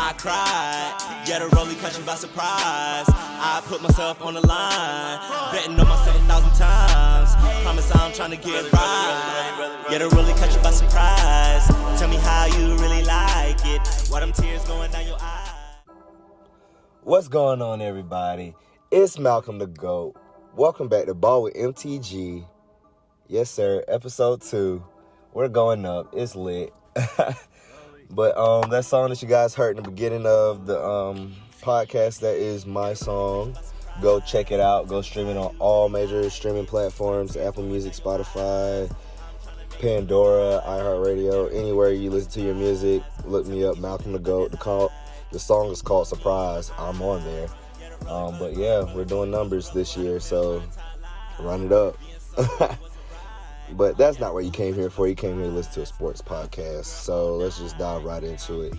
I cried. Yeah, the rollie caught you by surprise. I put myself on the line, betting on myself 1,000 times. Promise I'm trying to get right. Yeah, the rollie caught you by surprise. Tell me how you really like it. Why them tears going down your eyes? What's going on, everybody? It's Malcolm the GOAT. Welcome back to Ball with MTG. Yes, sir. Episode 2. We're going up. It's lit. But that song that you guys heard in the beginning of the podcast, that is my song. Go check it out. Go stream it on all major streaming platforms: Apple Music, Spotify, Pandora, iHeartRadio, anywhere you listen to your music. Look me up, Malcolm the GOAT. The song is called Surprise. I'm on there. But yeah, we're doing numbers this year, so run it up. But that's not what you came here for. You came here to listen to a sports podcast. So let's just dive right into it.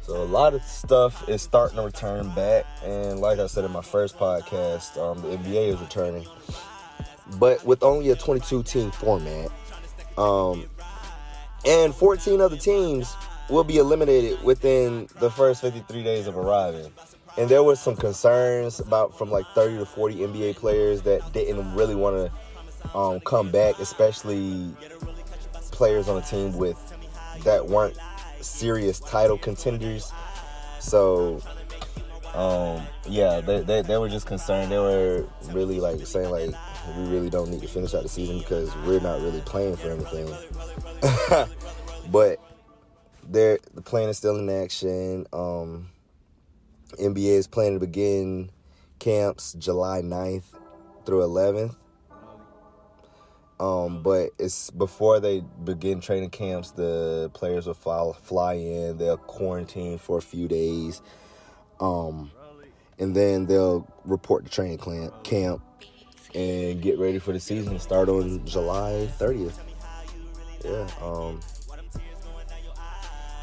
So a lot of stuff is starting to return back. And like I said in my first podcast, the NBA is returning. But with only a 22-team format. And 14 other teams will be eliminated within the first 53 days of arriving. And there was some concerns from like 30 to 40 NBA players that didn't really want to come back, especially players on a team that weren't serious title contenders. So, they were just concerned. They were really like saying like, we really don't need to finish out the season because we're not really playing for anything. But the plan is still in action. NBA is planning to begin camps July 9th through 11th. But it's before they begin training camps, the players will fly in. They'll quarantine for a few days. And then they'll report to training camp and get ready for the season to start on July 30th. Yeah.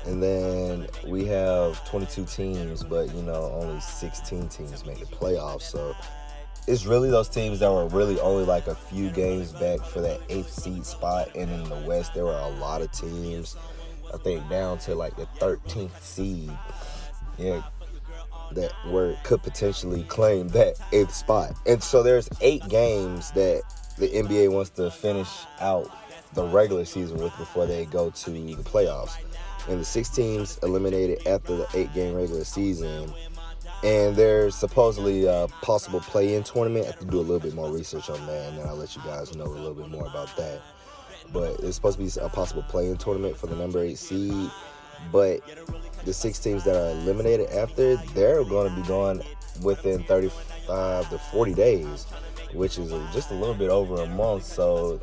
And then we have 22 teams, but, only 16 teams make the playoffs. So it's really those teams that were really only like a few games back for that 8th seed spot. And in the West, there were a lot of teams, I think down to like the 13th seed, that could potentially claim that 8th spot. And so there's 8 games that the NBA wants to finish out the regular season with before they go to the playoffs. And the 6 teams eliminated after the 8-game regular season. And there's supposedly a possible play-in tournament. I have to do a little bit more research on that, and then I'll let you guys know a little bit more about that. But it's supposed to be a possible play-in tournament for the number 8 seed. But the 6 teams that are eliminated after, they're going to be gone within 35 to 40 days, which is just a little bit over a month. So,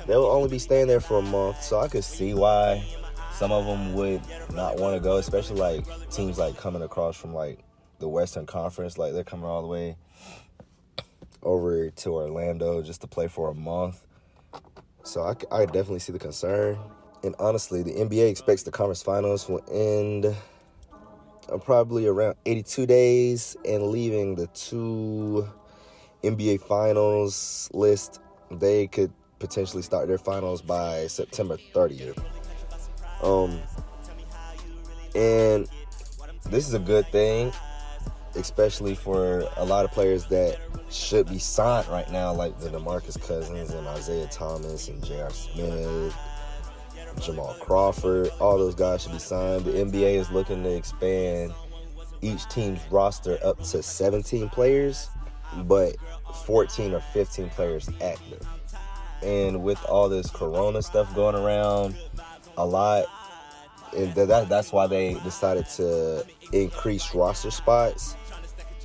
they'll only be staying there for a month. So I could see why some of them would not want to go, especially like teams like coming across from like the Western Conference. Like they're coming all the way over to Orlando just to play for a month. So I definitely see the concern. And honestly, the NBA expects the conference finals will end probably around 82 days, and leaving the 2 NBA finals list, they could potentially start their finals by September 30th. And this is a good thing, especially for a lot of players that should be signed right now, like the DeMarcus Cousins and Isaiah Thomas and J.R. Smith, Jamal Crawford. All those guys should be signed. The NBA is looking to expand each team's roster up to 17 players, but 14 or 15 players active. And with all this corona stuff going around a lot, and that's why they decided to increase roster spots.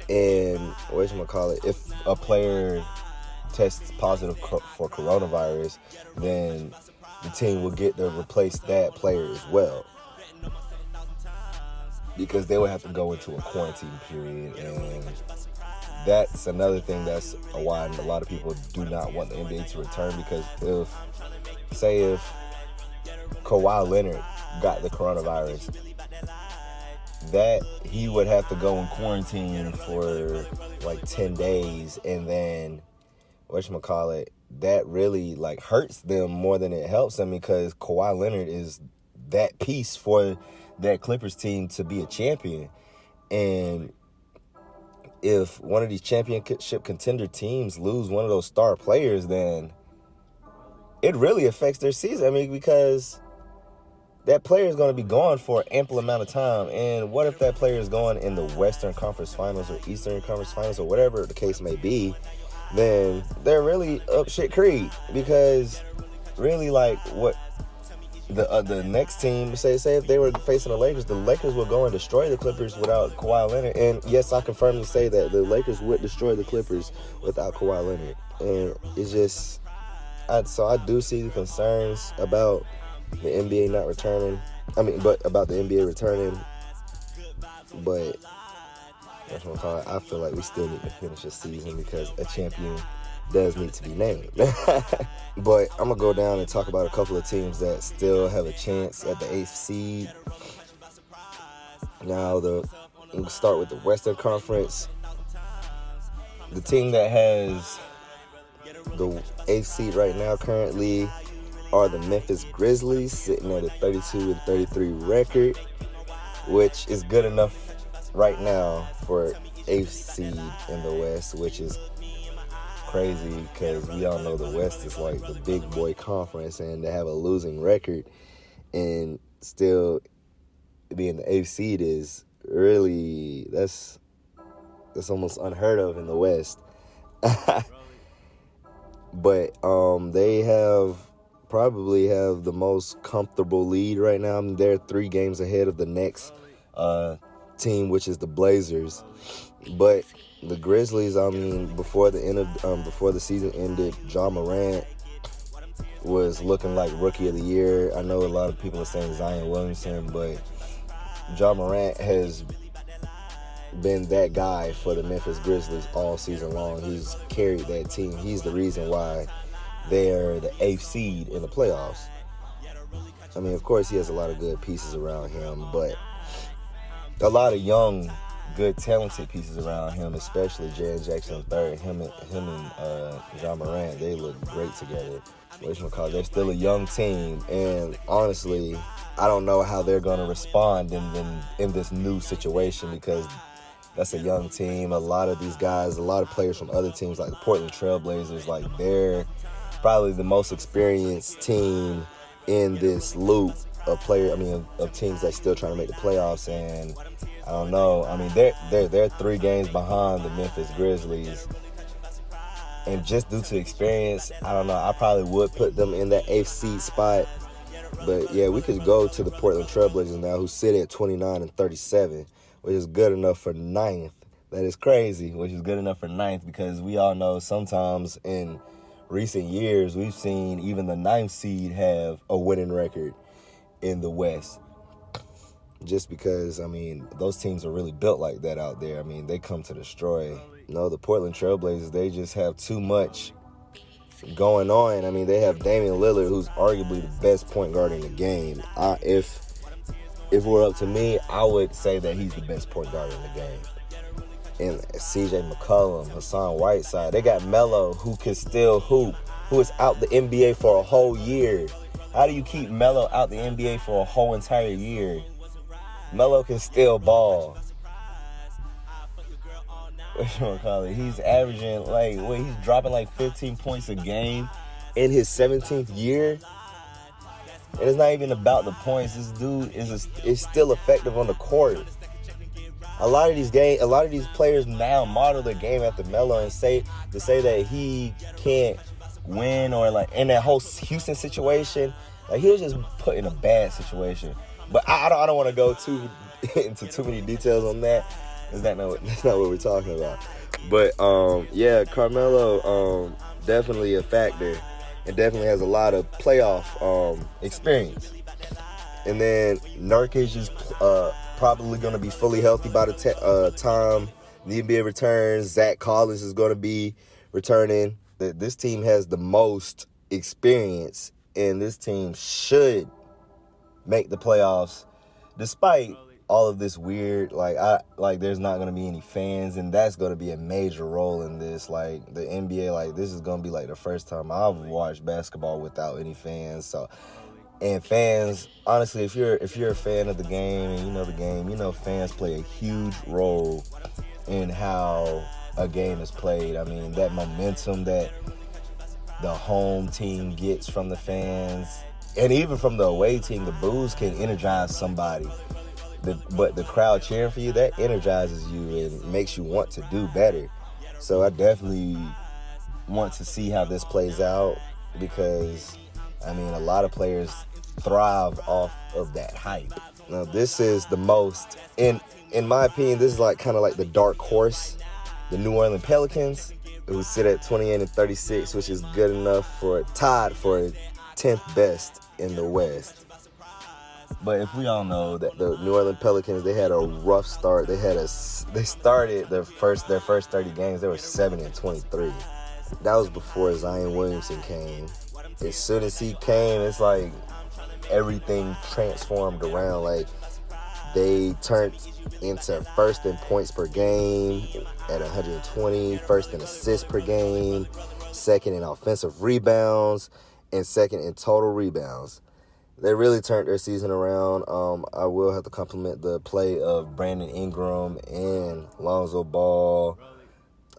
And if a player tests positive for coronavirus, then the team will get to replace that player as well, because they would have to go into a quarantine period. And that's another thing that's why a lot of people do not want the NBA to return, because if Kawhi Leonard got the coronavirus, that he would have to go in quarantine for like 10 days, and then that really hurts them more than it helps them, because Kawhi Leonard is that piece for that Clippers team to be a champion. And if one of these championship contender teams lose one of those star players, then it really affects their season. I mean, because that player is going to be gone for an ample amount of time. And what if that player is going in the Western Conference Finals or Eastern Conference Finals or whatever the case may be? Then they're really up shit creek, because really, like, what the next team, say if they were facing the Lakers would go and destroy the Clippers without Kawhi Leonard. And yes, I can firmly say that the Lakers would destroy the Clippers without Kawhi Leonard. And it's just, so I do see the concerns about the NBA not returning. But about the NBA returning. But that's what I'm calling it. I feel like we still need to finish the season, because a champion does need to be named. But I'm going to go down and talk about a couple of teams that still have a chance at the 8th seed. Now, we'll start with the Western Conference. The team that has the 8th seed right now currently are the Memphis Grizzlies, sitting at a 32-33 record, which is good enough right now for 8th seed in the West, which is crazy, because we all know the West is like the big boy conference, and to have a losing record and still being the 8th seed is really, that's almost unheard of in the West. But they probably have the most comfortable lead right now. They're 3 games ahead of the next team, which is the Blazers. But the Grizzlies, before the season ended, Ja Morant was looking like Rookie of the Year. I know a lot of people are saying Zion Williamson, but Ja Morant has been that guy for the Memphis Grizzlies all season long. He's carried that team. He's the reason why they're the 8th seed in the playoffs. Of course, he has a lot of good pieces around him, but a lot of young, good, talented pieces around him, especially Jaren Jackson III. Him and Ja Morant, they look great together. They're still a young team, and honestly, I don't know how they're going to respond in this new situation, because that's a young team. A lot of these guys, a lot of players from other teams, like the Portland Trailblazers, like they're probably the most experienced team in this loop of of teams that's still trying to make the playoffs. And I don't know. They're 3 games behind the Memphis Grizzlies. And just due to experience, I don't know. I probably would put them in that 8th seed spot. But yeah, we could go to the Portland Trailblazers now, who sit at 29-37, which is good enough for 9th. That is crazy, which is good enough for 9th, because we all know sometimes in recent years we've seen even the 9th seed have a winning record in the West. Just because, those teams are really built like that out there. They come to destroy. No, the Portland Trailblazers, they just have too much going on. They have Damian Lillard, who's arguably the best point guard in the game. If it were up to me, I would say that he's the best point guard in the game. And CJ McCollum, Hassan Whiteside, they got Melo, who can still hoop, who is out the NBA for a whole year. How do you keep Melo out the NBA for a whole entire year? Melo can still ball. He's averaging he's dropping 15 points a game in his 17th year. And it's not even about the points. This dude is still effective on the court. A lot of these players now model their game after Melo, and say that he can't win, or in that whole Houston situation, he was just put in a bad situation. But I don't want to go into too many details on that, because that's not what we're talking about. But yeah, Carmelo definitely a factor, and definitely has a lot of playoff experience. And then Nurkic is probably going to be fully healthy by the time the NBA returns. Zach Collins is going to be returning. This team has the most experience, and this team should make the playoffs, despite all of this weird, there's not going to be any fans, and that's going to be a major role in this. The NBA, this is going to be the first time I've watched basketball without any fans. So And fans, honestly, if you're a fan of the game and you know the game, you know fans play a huge role in how a game is played. I mean, that momentum that the home team gets from the fans, and even from the away team, the boos can energize somebody. But the crowd cheering for you, that energizes you and makes you want to do better. So I definitely want to see how this plays out because, I mean, a lot of players thrive off of that hype. Now, this is the most, in my opinion, this is like kind of like the dark horse, the New Orleans Pelicans, who sit at 28-36, which is good enough for tied for 10th best in the West. But if we all know that the New Orleans Pelicans, they had a rough start. They started their first 30 games. They were 7-23. That was before Zion Williamson came. As soon as he came, it's like everything transformed around. Like they turned into first in points per game at 120, first in assists per game, second in offensive rebounds, and second in total rebounds. They really turned their season around. I will have to compliment the play of Brandon Ingram and Lonzo Ball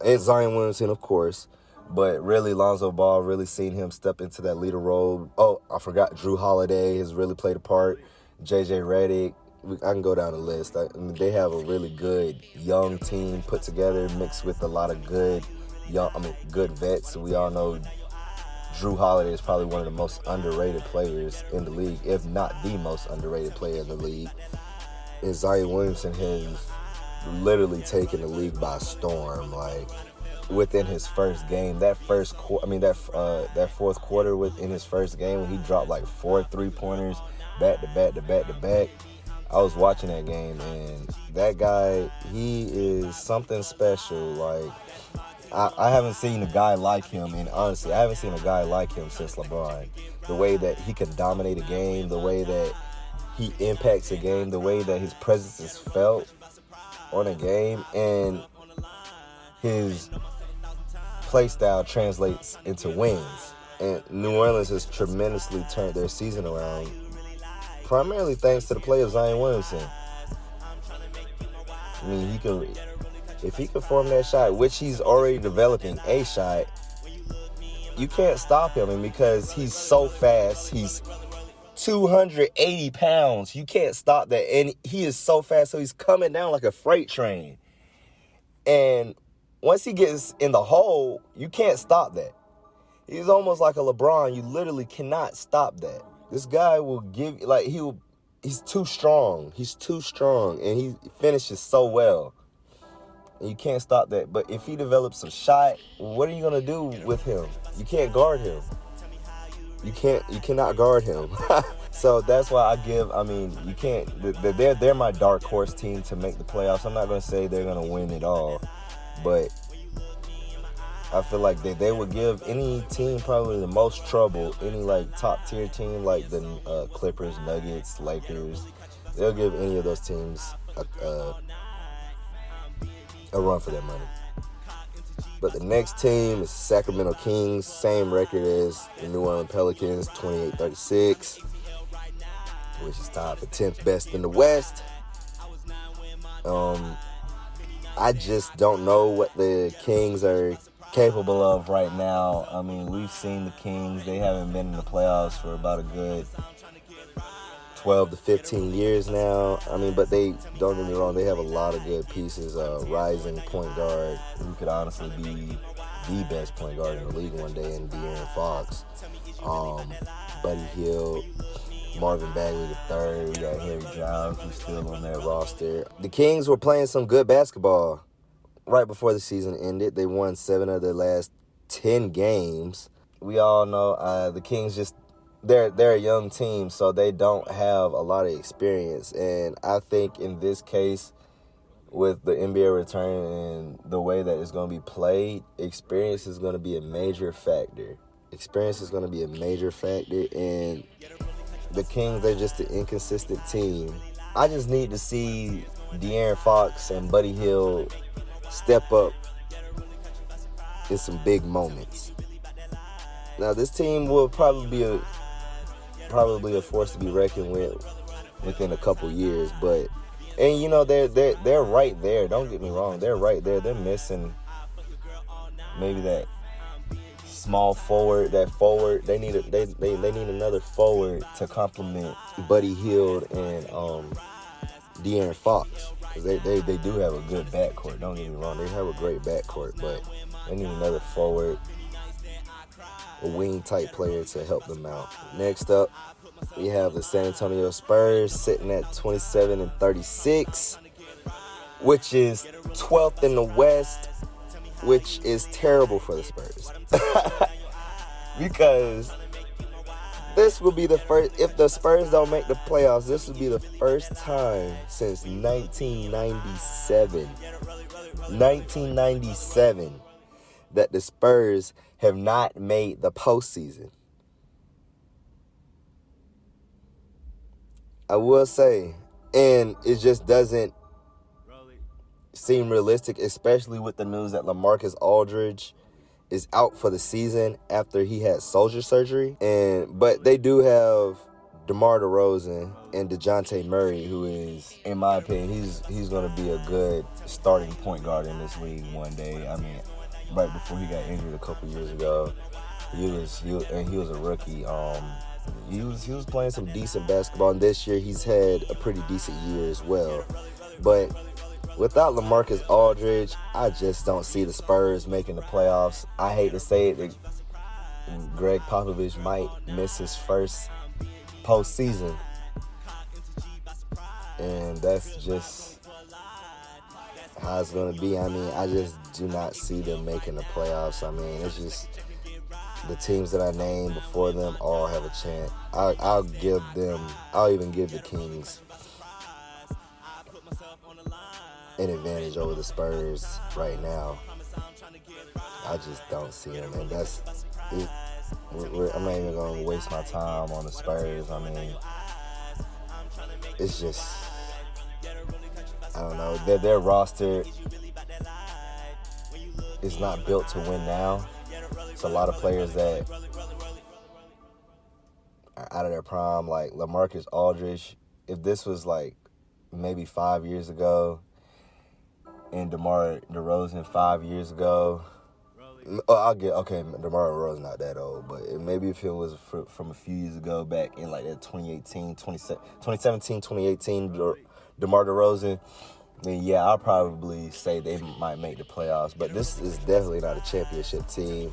and Zion Williamson, of course. But really, Lonzo Ball, really seen him step into that leader role. Oh, I forgot Drew Holiday has really played a part. JJ Redick. I can go down the list. I mean, they have a really good young team put together, mixed with a lot of good vets. We all know Drew Holiday is probably one of the most underrated players in the league, if not the most underrated player in the league. And Zion Williamson has literally taken the league by storm. Like within his first game, that fourth quarter within his first game when he dropped like 4 3-pointers back to back. I was watching that game, and that guy, he is something special. Like I haven't seen a guy like him, and honestly, I haven't seen a guy like him since LeBron. The way that he can dominate a game, the way that he impacts a game, the way that his presence is felt on a game, and his play style translates into wins. And New Orleans has tremendously turned their season around, primarily thanks to the play of Zion Williamson. I mean, if he can form that shot, which he's already developing a shot, you can't stop him. And because he's so fast, he's 280 pounds. You can't stop that. And he is so fast, so he's coming down like a freight train. And once he gets in the hole, you can't stop that. He's almost like a LeBron. You literally cannot stop that. This guy will give, like, he's too strong. He's too strong, and he finishes so well. And you can't stop that. But if he develops a shot, what are you going to do with him? You can't guard him. You cannot guard him. So that's why you can't, they're my dark horse team to make the playoffs. I'm not going to say they're going to win it all, but I feel like they would give any team probably the most trouble, any like top tier team like the Clippers, Nuggets, Lakers. They'll give any of those teams a run for their money. But the next team is Sacramento Kings, same record as the New Orleans Pelicans, 28-36, which is tied for 10th best in the West. I just don't know what the Kings are capable of right now. I mean, we've seen the Kings. They haven't been in the playoffs for about a good 12 to 15 years now. I mean, but they, don't get me wrong, they have a lot of good pieces. Rising point guard who could honestly be the best point guard in the league one day in De'Aaron Fox. Buddy Hield, Marvin Bagley III, we got Harry Giles who's still on that roster. The Kings were playing some good basketball right before the season ended. They won 7 of their last 10 games. We all know the Kings just, they're a young team, so they don't have a lot of experience. And I think in this case, with the NBA return and the way that it's going to be played, experience is going to be a major factor. And the Kings, they're just an inconsistent team. I just need to see De'Aaron Fox and Buddy Hield step up in some big moments. Now, this team will probably be probably a force to be reckoned with within a couple years. But and you know they're right there. Don't get me wrong, they're right there. They're missing maybe that small forward, that forward. They need another forward to complement Buddy Hield and De'Aaron Fox. Because they do have a good backcourt. Don't get me wrong, they have a great backcourt, but they need another forward, a wing type player to help them out. Next up, we have the San Antonio Spurs sitting at 27-36, which is 12th in the West, which is terrible for the Spurs. Because this will be the first, if the Spurs don't make the playoffs, this will be the first time since 1997 that the Spurs have not made the postseason. I will say, and it just doesn't seem realistic, especially with the news that LaMarcus Aldridge is out for the season after he had shoulder surgery. But they do have DeMar DeRozan and DeJounte Murray, who is, in my opinion, he's going to be a good starting point guard in this league one day. I mean, right before he got injured a couple years ago, he was a rookie. He was playing some decent basketball, and this year he's had a pretty decent year as well. But without LaMarcus Aldridge, I just don't see the Spurs making the playoffs. I hate to say it, Greg Popovich might miss his first postseason. And that's just how it's going to be. I mean, I just do not see them making the playoffs. I mean, it's just the teams that I named before them all have a chance. I'll even give the Kings an advantage over the Spurs right now. I just don't see them, and that's it. I'm not even going to waste my time on the Spurs. I mean, it's just, I don't know. Their roster is not built to win now. It's a lot of players that are out of their prime, like LaMarcus Aldridge. If this was like maybe 5 years ago, and DeMar DeRozan 5 years ago, DeMar DeRozan not that old, but maybe if it was from a few years ago, back in like that 2017, 2018, DeMar DeRozan, then yeah, I'll probably say they might make the playoffs. But this is definitely not a championship team.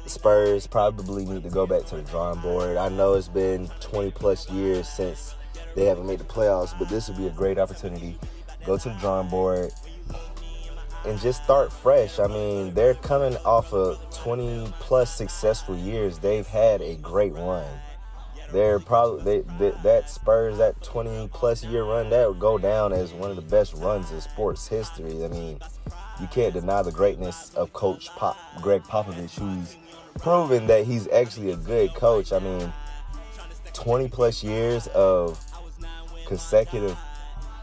The Spurs probably need to go back to the drawing board. I know it's been 20-plus years since they haven't made the playoffs, but this would be a great opportunity. Go to the drawing board and just start fresh. I mean, they're coming off of 20-plus successful years. They've had a great run. They're probably that Spurs, that 20-plus year run, that would go down as one of the best runs in sports history. I mean, you can't deny the greatness of Coach Greg Popovich, who's proven that he's actually a good coach. I mean, 20-plus years of consecutive,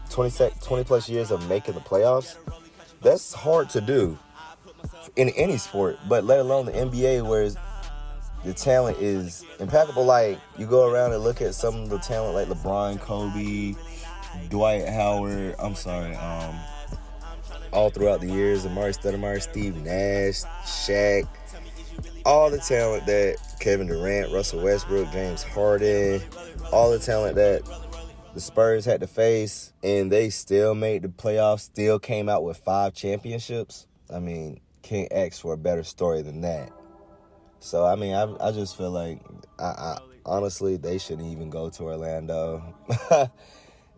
20-plus years of making the playoffs, that's hard to do in any sport, but let alone the NBA, where the talent is impeccable. Like, you go around and look at some of the talent like LeBron, Kobe, Dwight Howard, all throughout the years, Amari Stoudemire, Steve Nash, Shaq, all the talent that Kevin Durant, Russell Westbrook, James Harden, all the talent that the Spurs had to face, and they still made the playoffs, still came out with 5 championships. I mean, can't ask for a better story than that. So, I mean, I just feel like, I honestly, they shouldn't even go to Orlando.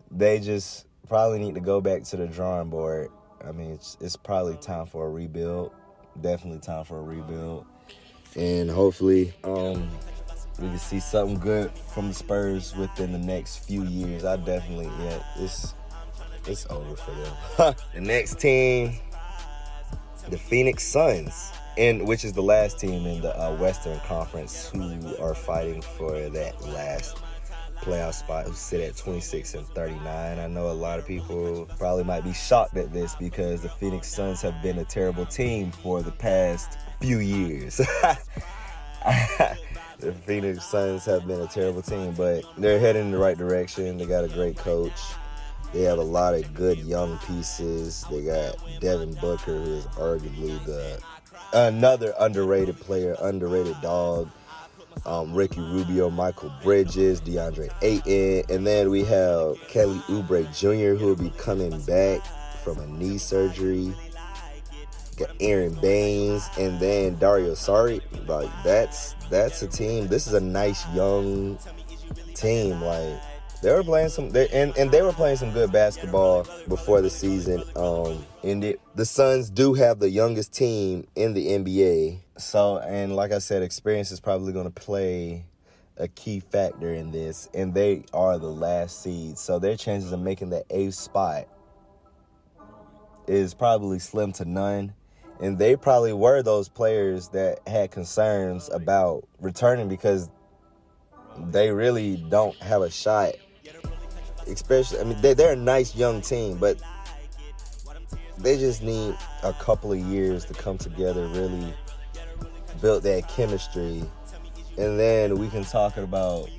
They just probably need to go back to the drawing board. I mean, it's probably time for a rebuild. Definitely time for a rebuild. And hopefully, we can see something good from the Spurs within the next few years. It's over for them. The next team, the Phoenix Suns, which is the last team in the Western Conference, who are fighting for that last playoff spot, who sit at 26-39. I know a lot of people probably might be shocked at this because the Phoenix Suns have been a terrible team for the past few years. The Phoenix Suns have been a terrible team, but they're heading in the right direction. They got a great coach. They have a lot of good young pieces. They got Devin Booker, who is arguably another underrated player, underrated dog. Ricky Rubio, Michael Bridges, DeAndre Ayton, and then we have Kelly Oubre Jr., who will be coming back from a knee surgery. Got Aaron Baines, and then Dario Saric. Like that's a team. This is a nice young team. Like they were playing they were playing some good basketball before the season ended. The Suns do have the youngest team in the NBA. So, and like I said, experience is probably going to play a key factor in this, and they are the last seed. So their chances of making the 8th spot is probably slim to none. And they probably were those players that had concerns about returning because they really don't have a shot. Especially, I mean, they're a nice young team, but they just need a couple of years to come together, really build that chemistry, and then we can talk about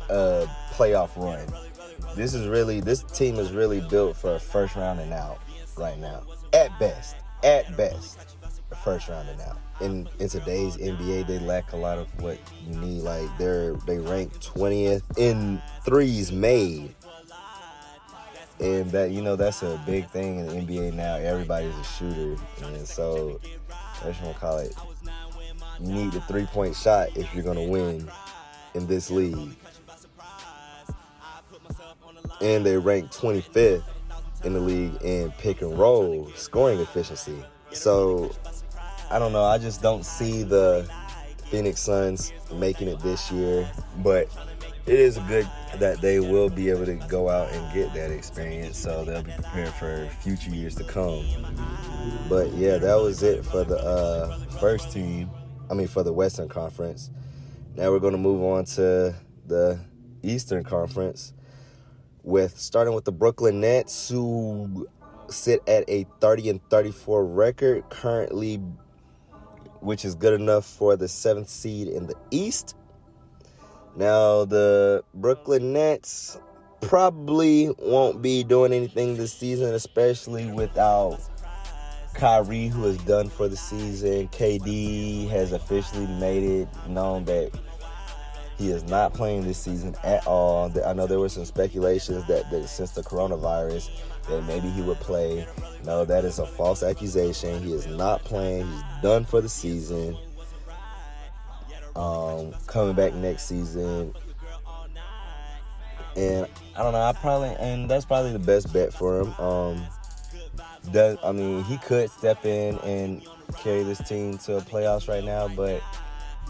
a playoff run. This team is really built for a first round and out right now. At best, a first round and out. In today's NBA, they lack a lot of what you need. Like they rank 20th in threes made. And that's a big thing in the NBA now. Everybody's a shooter. And so that's what I call it. You need the 3-point shot if you're going to win in this league. And they rank 25th in the league in pick and roll scoring efficiency. So, I don't know. I just don't see the Phoenix Suns making it this year. But it is good that they will be able to go out and get that experience. So they'll be prepared for future years to come. But, yeah, that was it for the first team. For the Western Conference. Now we're going to move on to the Eastern Conference, starting with the Brooklyn Nets, who sit at a 30-34 record currently, which is good enough for the 7th seed in the East. Now the Brooklyn Nets probably won't be doing anything this season, especially without Kyrie, who is done for the season. KD has officially made it known that he is not playing this season at all. I know there were some speculations that since the coronavirus, that maybe he would play. No, that is a false accusation. He is not playing. He's done for the season. Coming back next season. And I don't know, that's probably the best bet for him. He could step in and carry this team to a playoffs right now, but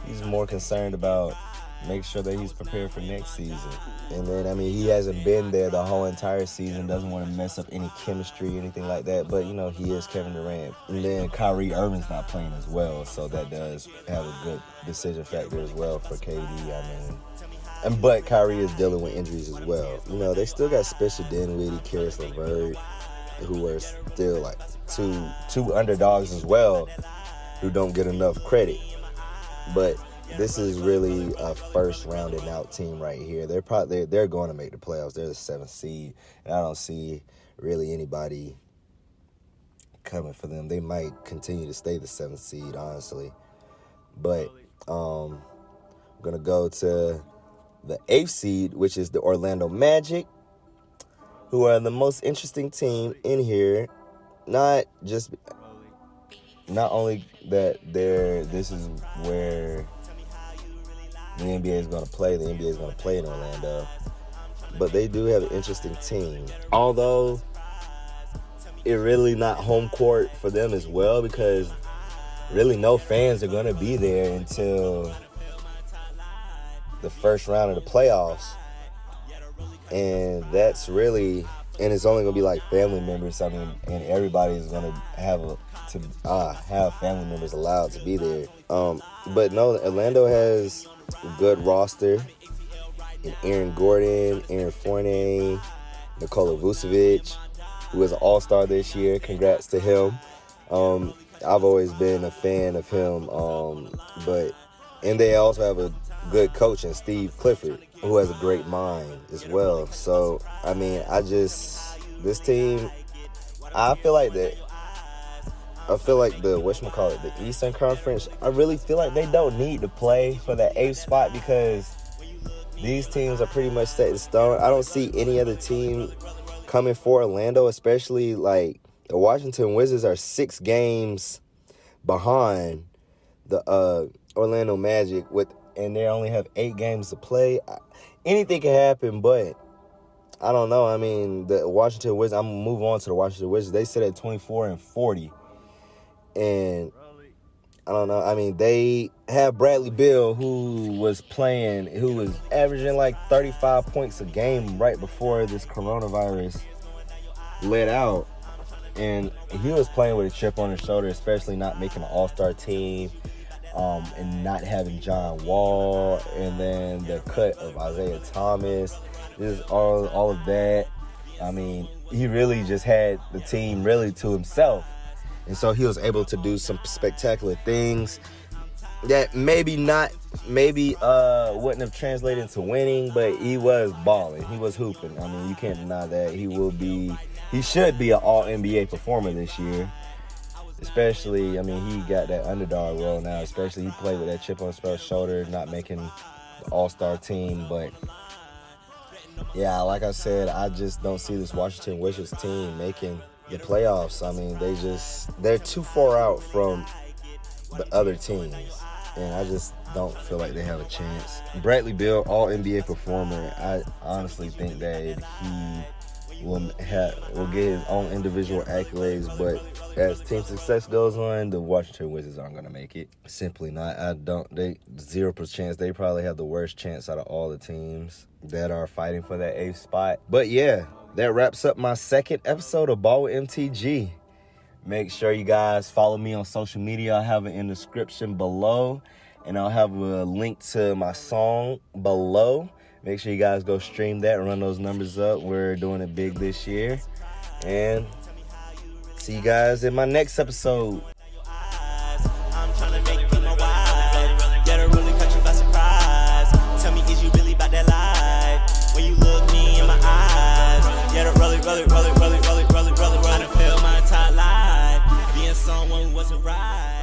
he's more concerned about making sure that he's prepared for next season. And then, he hasn't been there the whole entire season, doesn't want to mess up any chemistry, anything like that. But, he is Kevin Durant. And then Kyrie Irving's not playing as well, so that does have a good decision factor as well for KD. But Kyrie is dealing with injuries as well. They still got Spencer Dinwiddie, Karis LeVert, who are still like two underdogs as well, who don't get enough credit. But this is really a first round and out team right here. They're going to make the playoffs. They're the 7th seed, and I don't see really anybody coming for them. They might continue to stay the 7th seed, honestly. But I'm gonna go to the 8th seed, which is the Orlando Magic, who are the most interesting team in here. Not only that this is where the NBA is going to play. The NBA is going to play in Orlando. But they do have an interesting team. Although, it really not home court for them as well, because really no fans are going to be there until the first round of the playoffs. And that's really, and it's only gonna be like family members. And everybody is gonna have family members allowed to be there. But no, Orlando has a good roster. And Aaron Gordon, Aaron Fournier, Nikola Vucevic, who is an all-star this year. Congrats to him. I've always been a fan of him. And they also have a good coach in Steve Clifford, who has a great mind as well. So, I mean, this team, I feel like the whatchamacallit, the Eastern Conference, I really feel like they don't need to play for that 8th spot because these teams are pretty much set in stone. I don't see any other team coming for Orlando, especially like the Washington Wizards are 6 games behind the Orlando Magic and they only have 8 games to play. Anything can happen, but I don't know. I mean, the Washington Wizards, I'm going to move on to the Washington Wizards. They sit at 24-40. And I don't know. I mean, they have Bradley Beal, who was averaging like 35 points a game right before this coronavirus let out. And he was playing with a chip on his shoulder, especially not making an all-star team and not having John Wall. And then the cut of Isaiah Thomas. Just all of that. I mean, he really just had the team really to himself. And so he was able to do some spectacular things that maybe wouldn't have translated into winning, but he was balling. He was hooping. I mean, you can't deny that. He should be an all-NBA performer this year. Especially, I mean, he got that underdog role now. Especially he played with that chip on his shoulder, not making the all-star team. But, yeah, like I said, I just don't see this Washington Wizards team making the playoffs. I mean, they're too far out from the other teams, and I just don't feel like they have a chance. Bradley Beal, all NBA performer. I honestly think that he will get his own individual accolades, but as team success goes on, the Washington Wizards aren't going to make it. Simply not. 0% chance. They probably have the worst chance out of all the teams that are fighting for that 8th spot. But yeah, that wraps up my second episode of Ball with MTG. Make sure you guys follow me on social media. I'll have it in the description below. And I'll have a link to my song below. Make sure you guys go stream that and run those numbers up. We're doing it big this year. And see you guys in my next episode. I'm trying to make you my wife. Get her really catch you by surprise. Tell me, is you really about that life? When you look me in my eyes. Get her really. I done feel my entire life. Being someone who wasn't right.